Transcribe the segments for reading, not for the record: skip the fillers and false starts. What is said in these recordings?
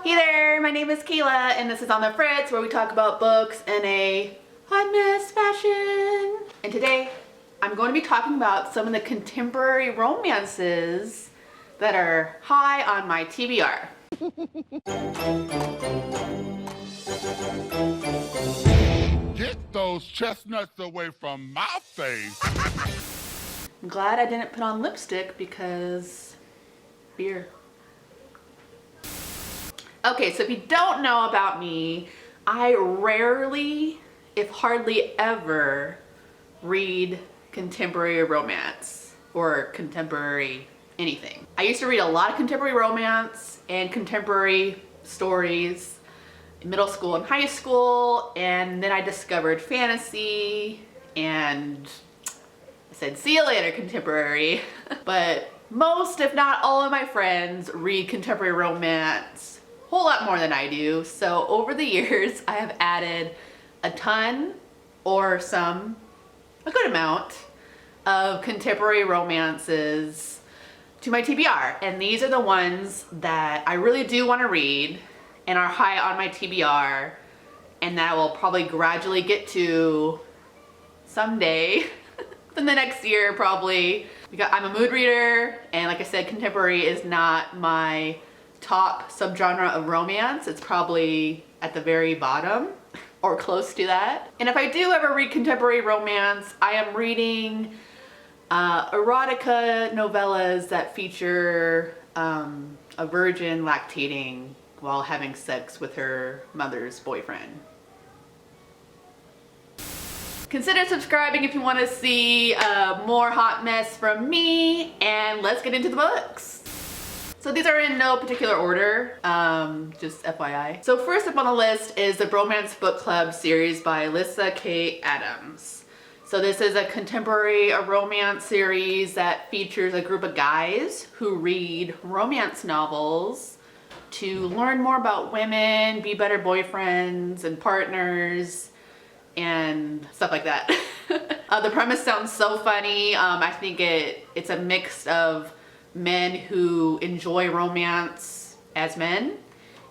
Hey there, my name is Kayla and this is On the Fritz, where we talk about books in a hot mess fashion. And today I'm going to be talking about some of the contemporary romances that are high on my TBR. Get those chestnuts away from my face. I'm glad I didn't put on lipstick because beer. Okay, so if you don't know about me, I rarely, if hardly ever, read contemporary romance or contemporary anything. I used to read a lot of contemporary romance and contemporary stories in middle school and high school, and then I discovered fantasy and I said, see you later, contemporary. But most, if not all of my friends read contemporary romance a whole lot more than I do. So over the years, I have added a ton or a good amount of contemporary romances to my TBR. And these are the ones that I really do want to read and are high on my TBR and that I will probably gradually get to someday. In the next year probably. I'm a mood reader, and like I said, contemporary is not my top subgenre of romance. It's probably at the very bottom or close to that. And if I do ever read contemporary romance, I am reading erotica novellas that feature a virgin lactating while having sex with her mother's boyfriend. Consider subscribing if you want to see more hot mess from me, and let's get into the books. So these are in no particular order, just FYI. So first up on the list is the Bromance Book Club series by Lyssa K. Adams. So this is a contemporary romance series that features a group of guys who read romance novels to learn more about women, be better boyfriends and partners, and stuff like that. The premise sounds so funny. I think it's a mix of men who enjoy romance as men,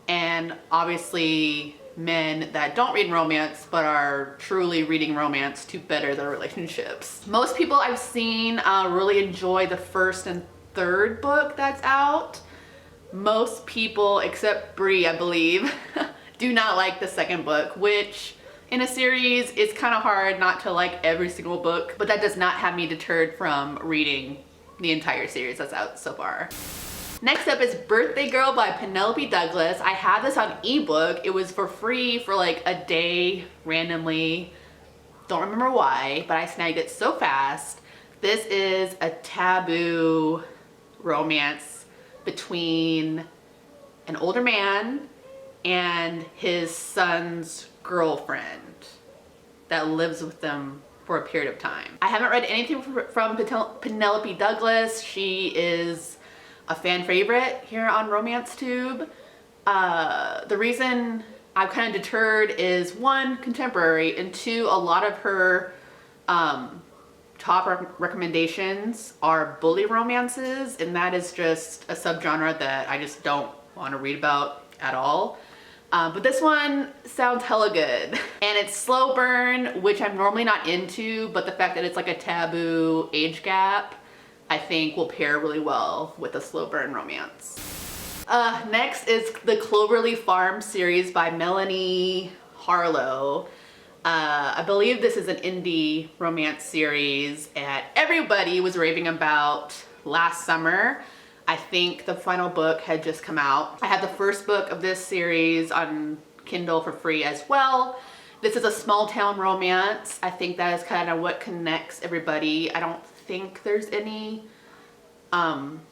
and obviously men that don't read romance but are truly reading romance to better their relationships. Most people I've seen really enjoy the first and third book that's out. Most people, except Bree, I believe, do not like the second book, which in a series, it's kind of hard not to like every single book, but that does not have me deterred from reading the entire series that's out so far. Next up is Birthday Girl by Penelope Douglas. I have this on ebook. It was for free for like a day randomly. Don't remember why, but I snagged it so fast. This is a taboo romance between an older man and his son's girlfriend that lives with them for a period of time. I haven't read anything from Penelope Douglas. She is a fan favorite here on RomanceTube. The reason I'm kind of deterred is one, contemporary, and two, a lot of her top recommendations are bully romances, and that is just a subgenre that I just don't want to read about at all. But this one sounds hella good. And it's slow burn, which I'm normally not into, but the fact that it's like a taboo age gap, I think will pair really well with a slow burn romance. Next is the Cloverleigh Farm series by Melanie Harlow. I believe this is an indie romance series that everybody was raving about last summer. I think the final book had just come out. I have the first book of this series on Kindle for free as well. This is a small town romance. I think that is kind of what connects everybody. I don't think there's any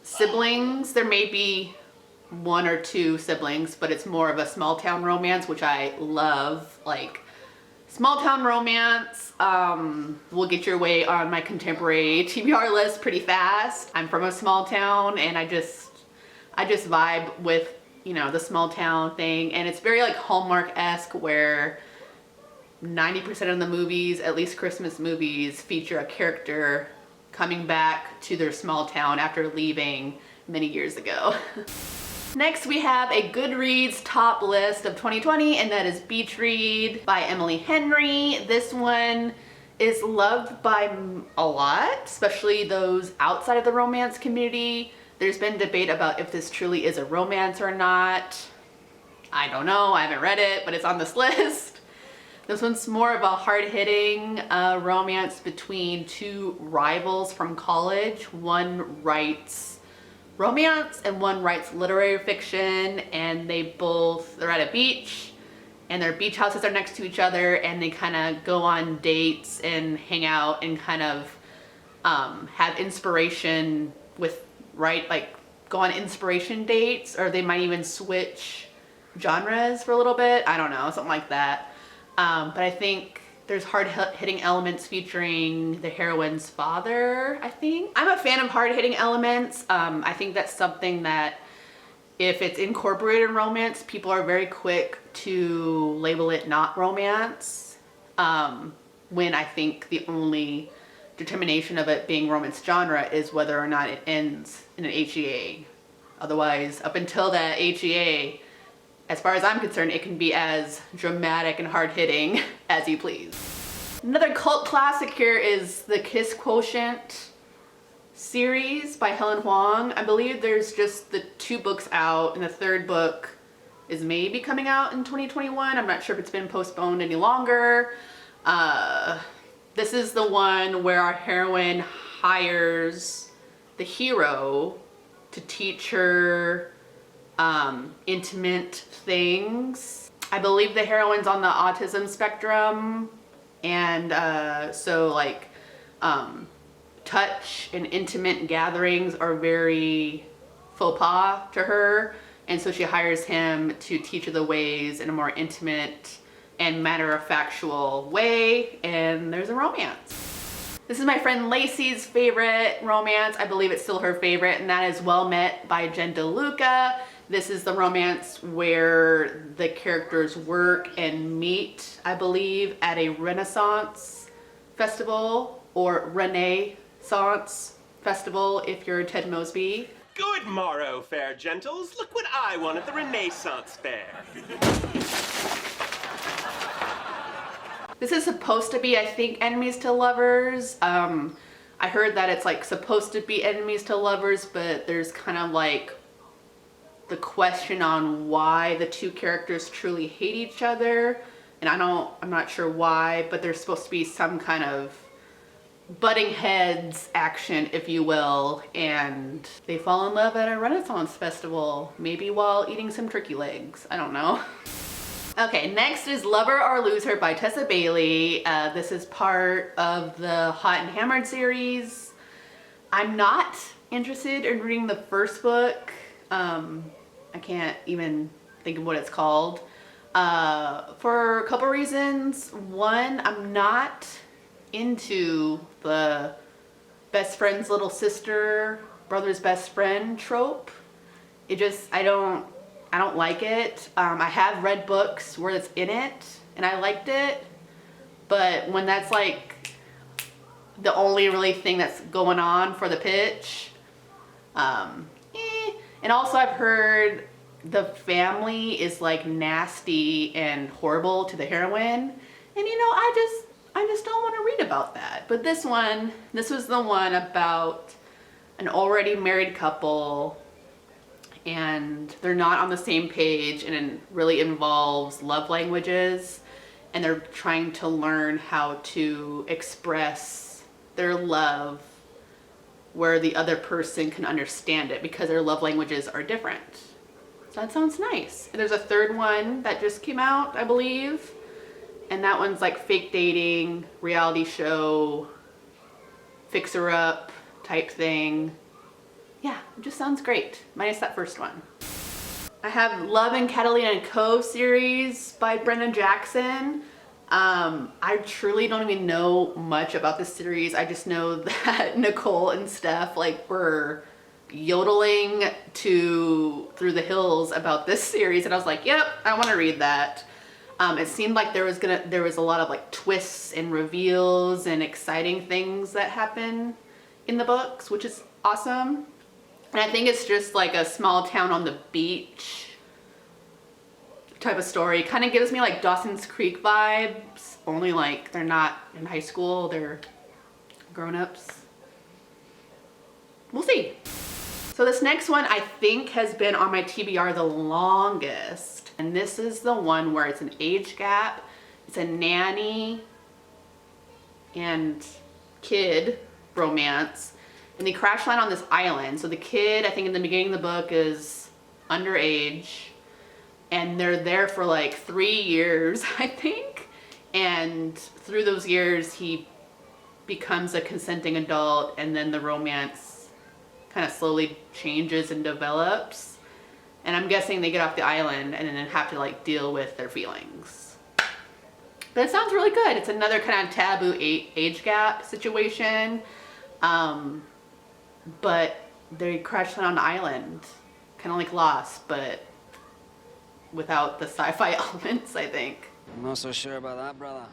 siblings. There may be one or two siblings, but it's more of a small town romance, which I love. Like, small town romance will get your way on my contemporary TBR list pretty fast. I'm from a small town and I just vibe with, you know, the small town thing, and it's very like Hallmark-esque where 90% of the movies, at least Christmas movies, feature a character coming back to their small town after leaving many years ago. Next we have a Goodreads top list of 2020, and that is Beach Read by Emily Henry. This one is loved by a lot, especially those outside of the romance community. There's been debate about if this truly is a romance or not. I don't know, I haven't read it, but it's on this list. This one's more of a hard-hitting romance between two rivals from college. One writes romance and one writes literary fiction, and they're at a beach and their beach houses are next to each other, and they kind of go on dates and hang out and kind of have inspiration with, like go on inspiration dates, or they might even switch genres for a little bit. I don't know, something like that. But I think there's hard-hitting elements featuring the heroine's father, I think. I'm a fan of hard-hitting elements. I think that's something that if it's incorporated in romance, people are very quick to label it not romance, when I think the only determination of it being romance genre is whether or not it ends in an HEA. Otherwise, up until that HEA, as far as I'm concerned, it can be as dramatic and hard-hitting as you please. Another cult classic here is the Kiss Quotient series by Helen Hoang. I believe there's just the 2 books out, and the 3rd book is maybe coming out in 2021. I'm not sure if it's been postponed any longer. This is the one where our heroine hires the hero to teach her intimate things. I believe the heroine's on the autism spectrum, and so like touch and intimate gatherings are very faux pas to her, and so she hires him to teach her the ways in a more intimate and matter-of-factual way, and there's a romance. This is my friend Lacey's favorite romance. I believe it's still her favorite, and that is Well Met by Jen DeLuca. This is the romance where the characters work and meet, I believe, at a Renaissance festival, or Renaissance festival if you're Ted Mosby. Good morrow, fair gentles. Look what I won at the Renaissance Fair. This is supposed to be, I think, enemies to lovers. I heard that it's like supposed to be enemies to lovers, but there's kind of like the question on why the 2 characters truly hate each other, and I'm not sure why, but there's supposed to be some kind of butting heads action, if you will, and they fall in love at a Renaissance festival, maybe while eating some turkey legs. I don't know. Okay, next is Lover or Lose Her by Tessa Bailey. This is part of the Hot and Hammered series. I'm not interested in reading the first book. I can't even think of what it's called, for a couple reasons. One, I'm not into the best friend's little sister, brother's best friend trope. I don't like it. I have read books where it's in it and I liked it, but when that's like the only really thing that's going on for the pitch, And also I've heard the family is like nasty and horrible to the heroine, and you know, I just don't want to read about that. But this was the one about an already married couple, and they're not on the same page, and it really involves love languages, and they're trying to learn how to express their love where the other person can understand it, because their love languages are different. So that sounds nice. And there's a third one that just came out, I believe, and that one's like fake dating, reality show, fixer-up type thing. Yeah, it just sounds great, minus that first one. I have Love and Catalina and Cove series by Brenda Jackson. I truly don't even know much about this series. I just know that Nicole and Steph like were yodeling through the hills about this series, and I was like, yep, I want to read that. It seemed like there was a lot of like twists and reveals and exciting things that happen in the books, which is awesome. And I think it's just like a small town on the beach type of story. Kind of gives me like Dawson's Creek vibes, only like they're not in high school, they're grown-ups. We'll see. So this next one I think has been on my TBR the longest. And this is the one where it's an age gap. It's a nanny and kid bromance. And they crash land on this island. So the kid, I think in the beginning of the book, is underage. And they're there for like 3 years, I think. And through those years, he becomes a consenting adult. And then the romance kind of slowly changes and develops. And I'm guessing they get off the island and then have to like deal with their feelings. But it sounds really good. It's another kind of taboo age gap situation. But they crash land on the island, kind of like Lost, but without the sci-fi elements, I think. I'm not so sure about that, brother.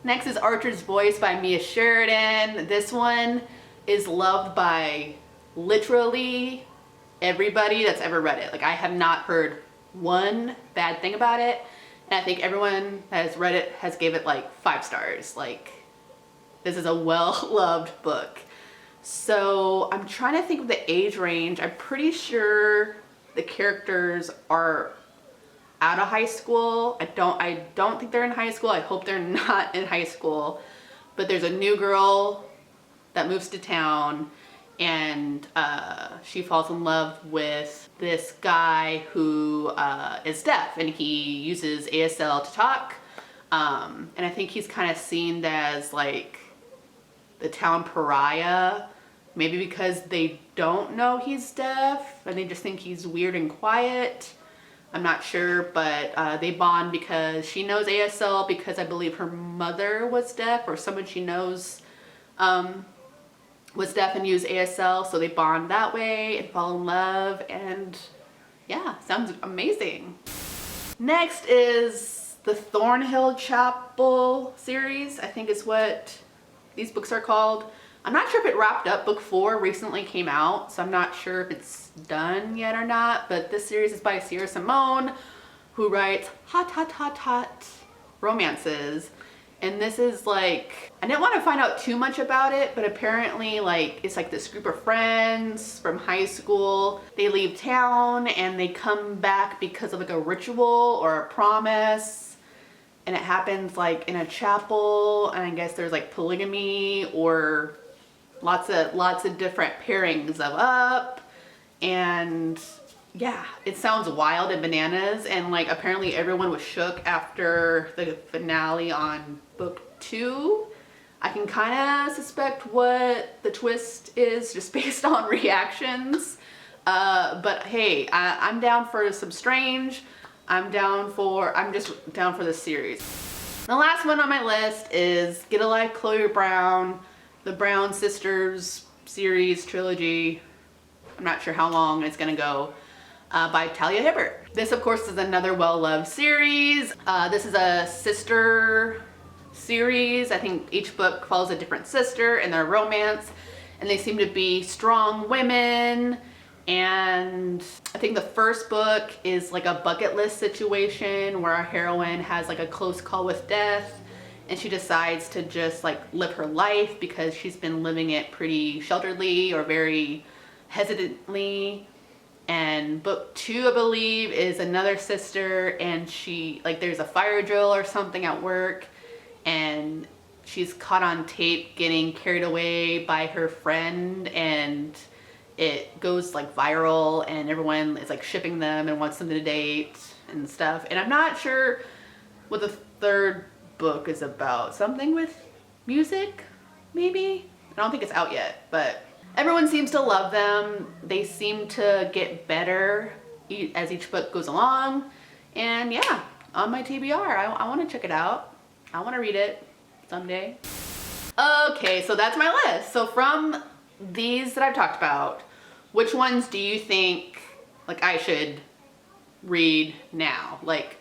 Next is Archer's Voice by Mia Sheridan. This one is loved by literally everybody that's ever read it. Like, I have not heard one bad thing about it. And I think everyone that has read it has gave it like 5 stars. Like, this is a well-loved book. So I'm trying to think of the age range. I'm pretty sure the characters are out of high school. I don't think they're in high school. I hope they're not in high school. But there's a new girl that moves to town, and she falls in love with this guy who is deaf, and he uses ASL to talk. And I think he's kind of seen as like the town pariah, maybe because they don't know he's deaf and they just think he's weird and quiet. I'm not sure, but they bond because she knows ASL because I believe her mother was deaf, or someone she knows was deaf and used ASL, so they bond that way and fall in love, and yeah, sounds amazing. Next is the Thornhill Chapel series, I think is what these books are called. I'm not sure if it wrapped up. Book 4 recently came out, so I'm not sure if it's done yet or not, but this series is by Simone, who writes hot romances. And this is like, I didn't want to find out too much about it, but apparently like it's like this group of friends from high school. They leave town and they come back because of like a ritual or a promise. And it happens like in a chapel, and I guess there's like polygamy or lots of different pairings of up. And yeah, it sounds wild and bananas, and like apparently everyone was shook after the finale on book 2. I can kind of suspect what the twist is just based on reactions. But hey, I'm down for some strange. I'm just down for this series. The last one on my list is Get a Life, Chloe Brown, the Brown Sisters series trilogy. I'm not sure how long it's gonna go. By Talia Hibbert. This, of course, is another well-loved series. This is a sister series. I think each book follows a different sister and their romance, and they seem to be strong women. And I think the first book is like a bucket list situation where our heroine has like a close call with death, and she decides to just like live her life because she's been living it pretty shelteredly or very hesitantly. And book 2, I believe, is another sister, and she, like, there's a fire drill or something at work, and she's caught on tape getting carried away by her friend, and it goes like viral, and everyone is like shipping them and wants them to date and stuff. And I'm not sure what the third book is about. Something with music, maybe? I don't think it's out yet, but everyone seems to love them. They seem to get better as each book goes along. And yeah, on my TBR, I want to check it out. I want to read it someday. Okay, so that's my list. So from these that I've talked about, which ones do you think like I should read now? Like,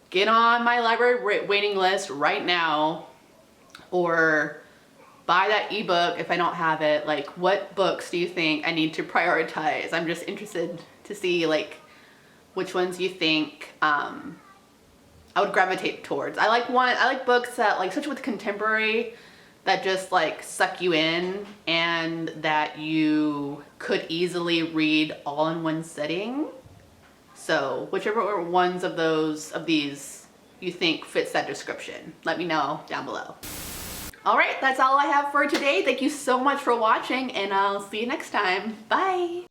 get on my library waiting list right now, or buy that ebook if I don't have it. Like, what books do you think I need to prioritize? I'm just interested to see like which ones you think I would gravitate towards. I like books that, like, especially with contemporary, that just like suck you in and that you could easily read all in one sitting. So whichever ones of these you think fits that description, let me know down below. All right, that's all I have for today. Thank you so much for watching, and I'll see you next time. Bye.